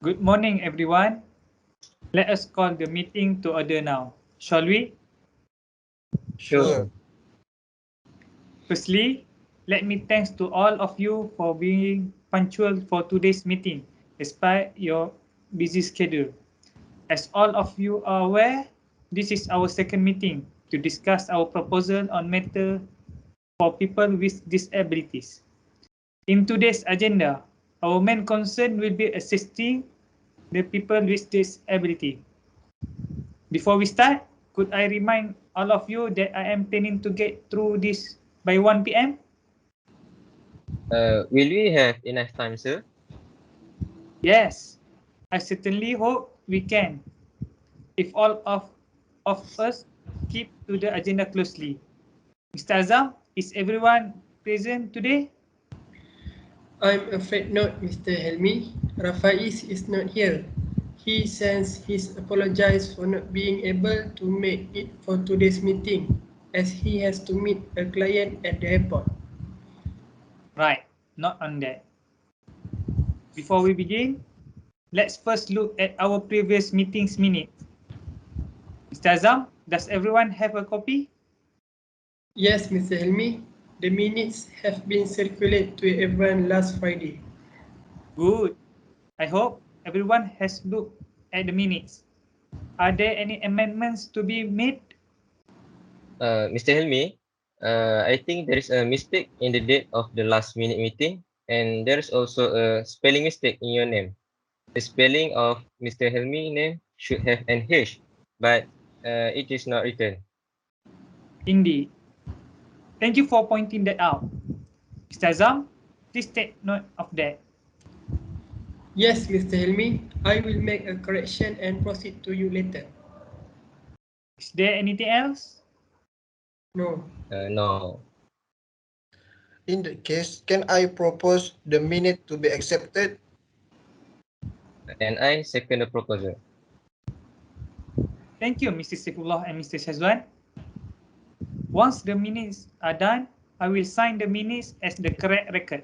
Good morning, everyone. Let us call the meeting to order now, shall we? Sure. Firstly, let me thanks to all of you for being punctual for today's meeting, despite your busy schedule. As all of you are aware, this is our second meeting to discuss our proposal on matter for people with disabilities. In today's agenda, our main concern will be assisting the people with disability. Before we start, could I remind all of you that I am planning to get through this by 1 p.m.? Will we have enough time, sir? Yes, I certainly hope we can. If all of us keep to the agenda closely. Mr. Azam, is everyone present today? I'm afraid not, Mr. Helmi. Rafaiz is not here. He sends his apologies for not being able to make it for today's meeting, as he has to meet a client at the airport. Right, not on that. Before we begin, let's first look at our previous meeting's minutes. Mr. Azam, does everyone have a copy? Yes, Mr. Helmi. The minutes have been circulated to everyone last Friday. Good. I hope everyone has looked at the minutes. Are there any amendments to be made? Mr. Helmi, I think there is a mistake in the date of the last minute meeting, and there is also a spelling mistake in your name. The spelling of Mr. Helmi name should have an H, but it is not written. Indeed. Thank you for pointing that out. Mr. Azam, please take note of that. Yes, Mr. Helmi. I will make a correction and proceed to you later. Is there anything else? No. No. In that case, can I propose the minute to be accepted? And I second the proposal. Thank you, Mr. Saifullah and Mr. Shazwan. Once the minutes are done, I will sign the minutes as the correct record.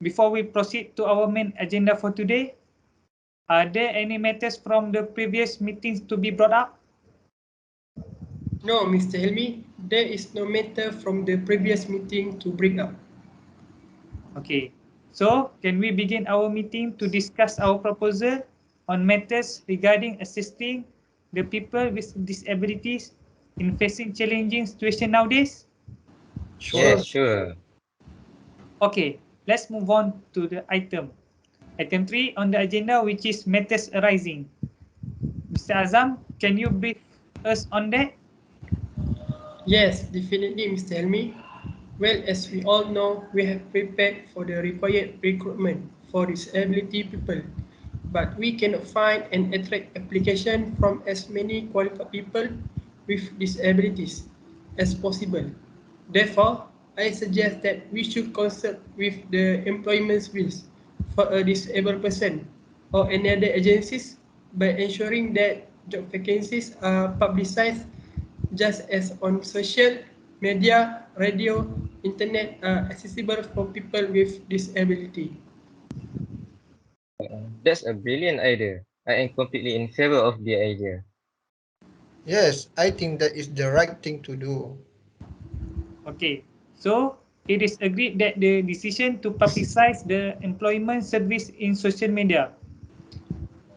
Before we proceed to our main agenda for today, are there any matters from the previous meetings to be brought up? No, Mr. Helmi. There is no matter from the previous meeting to bring up. Okay, so can we begin our meeting to discuss our proposal on matters regarding assisting the people with disabilities in facing challenging situation nowadays? Yes, Sure. sure. Okay, let's move on to the item. Item 3 on the agenda, which is matters arising. Mr. Azam, can you brief us on that? Yes, definitely, Mr. Helmi. Well, as we all know, we have prepared for the required recruitment for disability people, but we cannot find and attract application from as many qualified people with disabilities as possible. Therefore, I suggest that we should consult with the employment bills for a disabled person or any other agencies by ensuring that job vacancies are publicized just as on social media, radio, internet are accessible for people with disability. That's a brilliant idea. I am completely in favor of the idea. Yes, I think that is the right thing to do. Okay, so it is agreed that the decision to publicize the employment service in social media.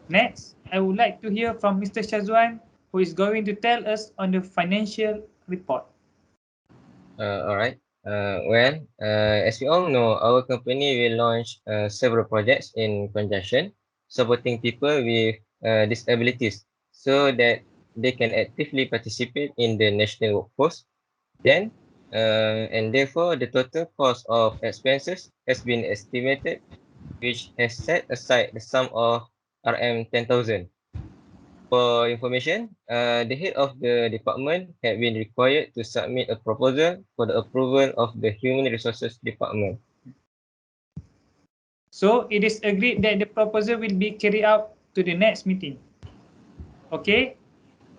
Next, I would like to hear from Mr. Shazwan, who is going to tell us on the financial report. All right. As we all know, our company will launch several projects in conjunction, supporting people with disabilities so that they can actively participate in the national workforce. Then, and therefore, the total cost of expenses has been estimated, which has set aside the sum of RM 10,000. For information, the head of the department had been required to submit a proposal for the approval of the Human Resources Department. So it is agreed that the proposal will be carried out to the next meeting. Okay,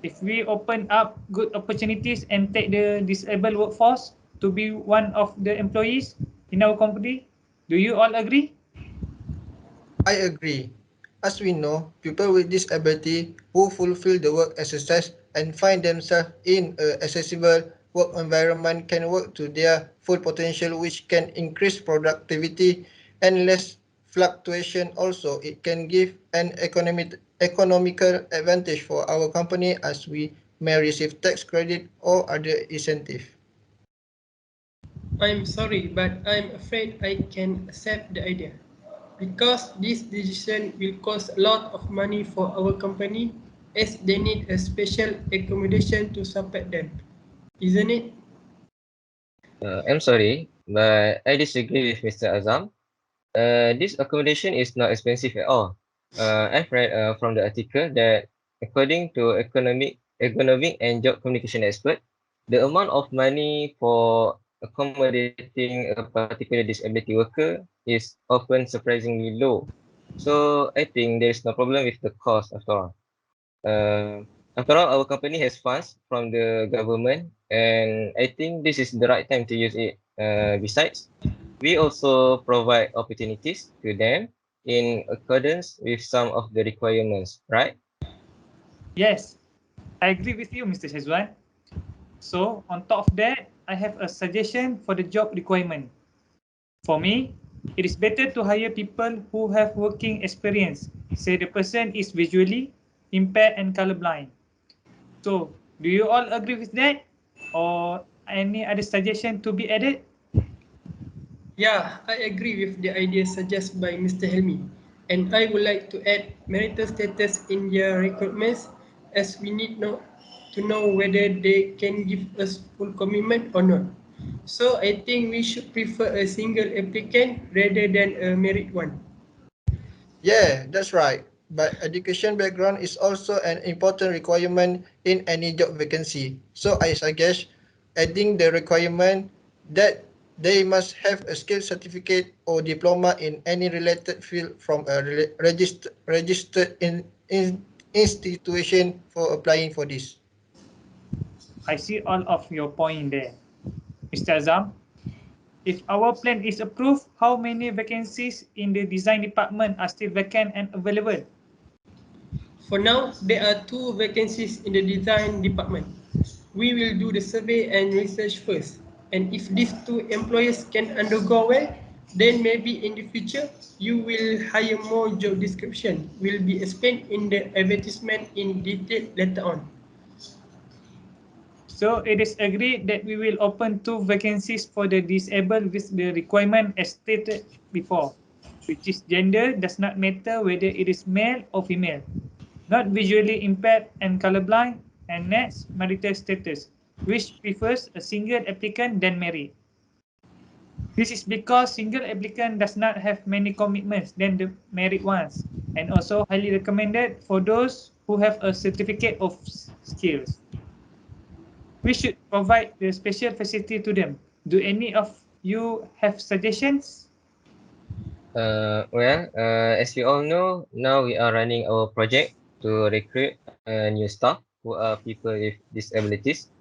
if we open up good opportunities and take the disabled workforce to be one of the employees in our company, do you all agree? I agree. As we know, people with disability who fulfill the work exercise and find themselves in a accessible work environment can work to their full potential, which can increase productivity and less fluctuation. Also, it can give an economical advantage for our company as we may receive tax credit or other incentive. I'm sorry, but I'm afraid I can accept the idea. Because this decision will cost a lot of money for our company as they need a special accommodation to support them. Isn't it? I'm sorry, but I disagree with Mr. Azam. This accommodation is not expensive at all. I've read from the article that according to economic and job communication expert, the amount of money for accommodating a particular disability worker is often surprisingly low. So I think there is no problem with the cost after all. After all, our company has funds from the government, and I think this is the right time to use it. Besides, we also provide opportunities to them in accordance with some of the requirements, right? Yes, I agree with you, Mr. Shazwan. So, on top of that, I have a suggestion for the job requirement. For me, it is better to hire people who have working experience. Say the person is visually impaired and colorblind. So, do you all agree with that? Or any other suggestion to be added? Yeah, I agree with the idea suggested by Mr. Helmi. And I would like to add marital status in their recruitments as we need to know whether they can give us full commitment or not. So I think we should prefer a single applicant rather than a married one. Yeah, that's right. But education background is also an important requirement in any job vacancy. So I suggest adding the requirement that they must have a skill certificate or diploma in any related field from a registered institution for applying for this. I see all of your point there. Mr. Azam, if our plan is approved, how many vacancies in the design department are still vacant and available? For now, there are two vacancies in the design department. We will do the survey and research first. And if these two employers can undergo well, then maybe in the future you will hire more. Job description will be explained in the advertisement in detail later on. So it is agreed that we will open two vacancies for the disabled with the requirement as stated before, which is gender does not matter whether it is male or female, not visually impaired and colorblind, and next, marital status, which prefers a single applicant than married. This is because single applicant does not have many commitments than the married ones, and also highly recommended for those who have a certificate of skills. We should provide the special facility to them. Do any of you have suggestions? As you all know, now we are running our project to recruit new staff who are people with disabilities.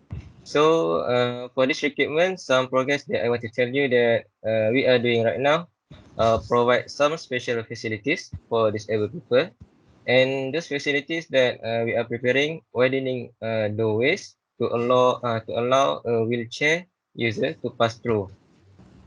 So for this recruitment, some progress that I want to tell you that we are doing right now, provide some special facilities for disabled people. And those facilities that we are preparing, widening doorways to allow a wheelchair user to pass through.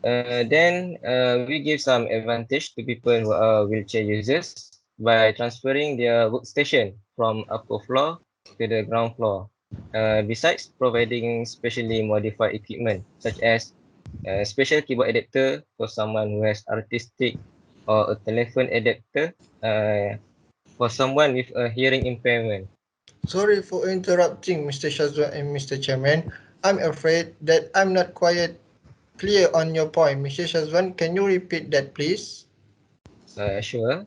Then we give some advantage to people who are wheelchair users by transferring their workstation from upper floor to the ground floor. Besides providing specially modified equipment such as a special keyboard adapter for someone who has artistic or a telephone adapter for someone with a hearing impairment. Sorry for interrupting, Mr. Shazwan and Mr. Chairman. I'm afraid that I'm not quite clear on your point. Mr. Shazwan, can you repeat that, please? Sure.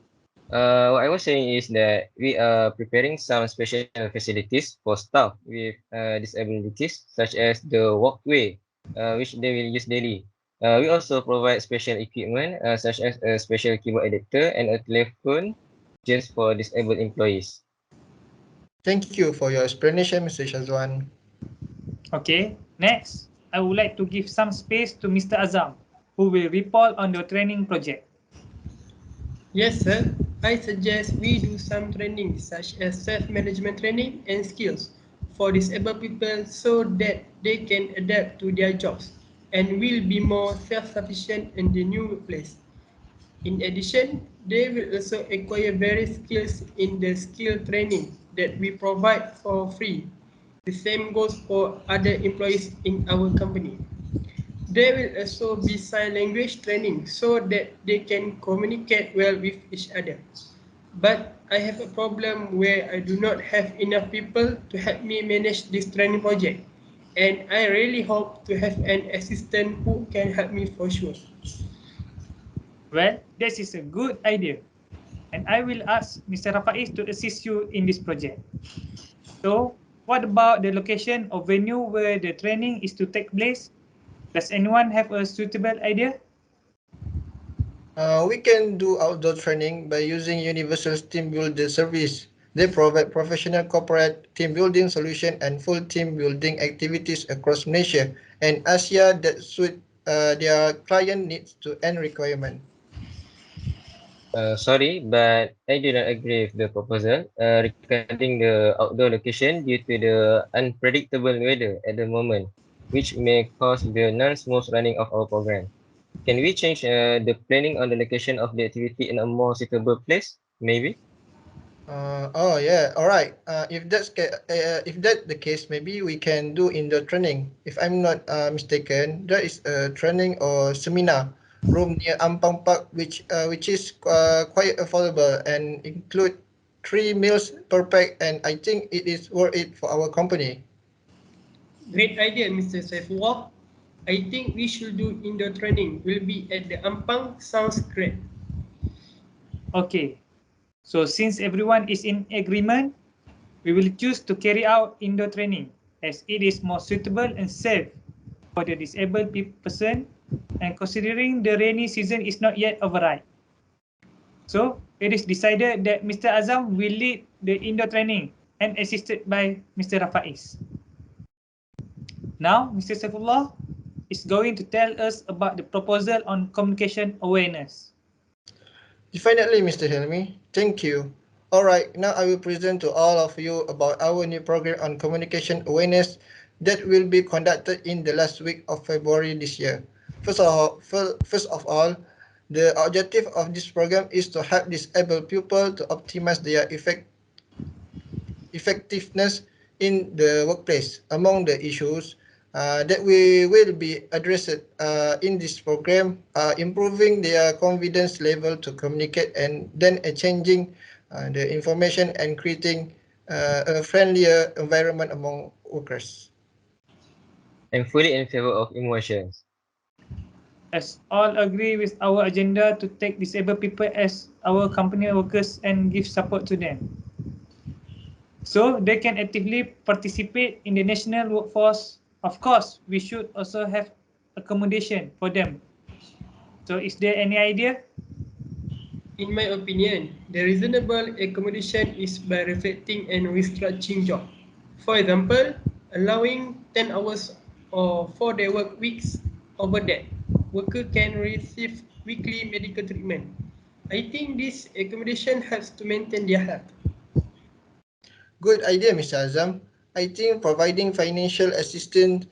What I was saying is that we are preparing some special facilities for staff with disabilities, such as the walkway, which they will use daily. We also provide special equipment, such as a special keyboard adapter and a telephone just for disabled employees. Thank you for your explanation, Mr. Shazwan. Okay, next, I would like to give some space to Mr. Azam, who will report on the training project. Yes, sir. I suggest we do some training such as self-management training and skills for disabled people so that they can adapt to their jobs and will be more self-sufficient in the new workplace. In addition, they will also acquire various skills in the skill training that we provide for free. The same goes for other employees in our company. There will also be sign language training so that they can communicate well with each other. But I have a problem where I do not have enough people to help me manage this training project. And I really hope to have an assistant who can help me for sure. Well, this is a good idea, and I will ask Mr. Rafaiz to assist you in this project. So, what about the location or venue where the training is to take place? Does anyone have a suitable idea? We can do outdoor training by using Universal Team Builder service. They provide professional corporate team building solution and full team building activities across Malaysia and Asia that suit their client needs to and requirement. Sorry, but I do not agree with the proposal regarding the outdoor location due to the unpredictable weather at the moment, which may cause the non-smooth running of our program. Can we change the planning on the location of the activity in a more suitable place? Maybe. Oh yeah, all right. If that the case, maybe we can do indoor training. If I'm not mistaken, there is a training or seminar room near Ampang Park, which is quite affordable and include 3 meals per pack, and I think it is worth it for our company. Great idea, Mr. Saifullah. I think we should do indoor training. Will be at the Ampang. Sounds great. Okay, so since everyone is in agreement, we will choose to carry out indoor training as it is more suitable and safe for the disabled person and considering the rainy season is not yet over. So it is decided that Mr. Azam will lead the indoor training and assisted by Mr. Rafaiz. Now, Mr. Saifullah is going to tell us about the proposal on communication awareness. Definitely, Mr. Helmi. Thank you. Alright, now I will present to all of you about our new program on communication awareness that will be conducted in the last week of February this year. First of all, the objective of this program is to help disabled people to optimize their effectiveness in the workplace. Among the issues that we will be addressed in this program are improving their confidence level to communicate and then changing the information and creating a friendlier environment among workers. I'm fully in favor of emotions. As all agree with our agenda to take disabled people as our company workers and give support to them, so they can actively participate in the national workforce. Of course, we should also have accommodation for them. So is there any idea? In my opinion, the reasonable accommodation is by reflecting and restructuring job. For example, allowing 10 hours or 4-day work weeks over that. Worker can receive weekly medical treatment. I think this accommodation helps to maintain their health. Good idea, Mr. Azam. I think providing financial assistance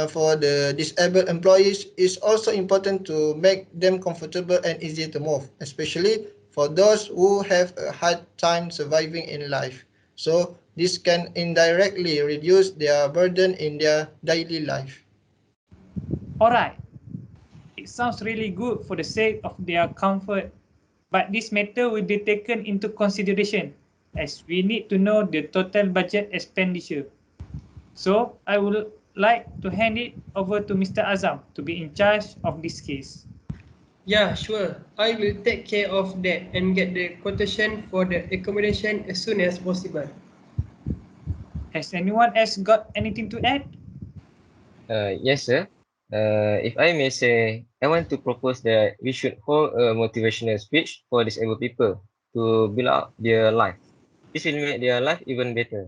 for the disabled employees is also important to make them comfortable and easy to move, especially for those who have a hard time surviving in life. So this can indirectly reduce their burden in their daily life. Alright, it sounds really good for the sake of their comfort, but this matter will be taken into consideration as we need to know the total budget expenditure. So I would like to hand it over to Mr. Azam to be in charge of this case. Yeah, sure. I will take care of that and get the quotation for the accommodation as soon as possible. Has anyone else got anything to add? Yes, sir. If I may say, I want to propose that we should hold a motivational speech for disabled people to build up their life. This will make their life even better.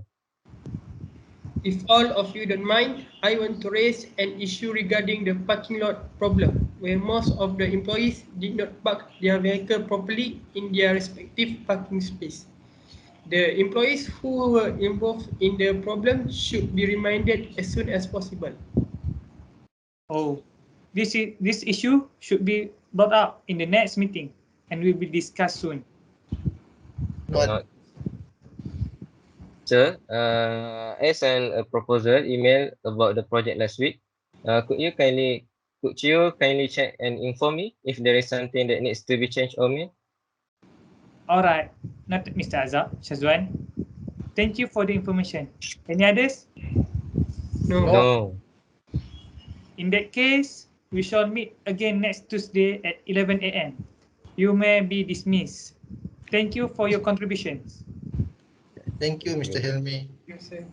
If all of you don't mind, I want to raise an issue regarding the parking lot problem. where most of the employees did not park their vehicle properly in their respective parking space. The employees who were involved in the problem should be reminded as soon as possible. Oh, this issue should be brought up in the next meeting and will be discussed soon. Not. Sir, I sent a proposal email about the project last week. Could you kindly check and inform me if there is something that needs to be changed or made? All right, noted, Mr. Shazwan. Thank you for the information. Any others? No. No. In that case, we shall meet again next Tuesday at 11 a.m. You may be dismissed. Thank you for your contributions. Thank you, Thank Mr. you. Helmi. Yes, sir.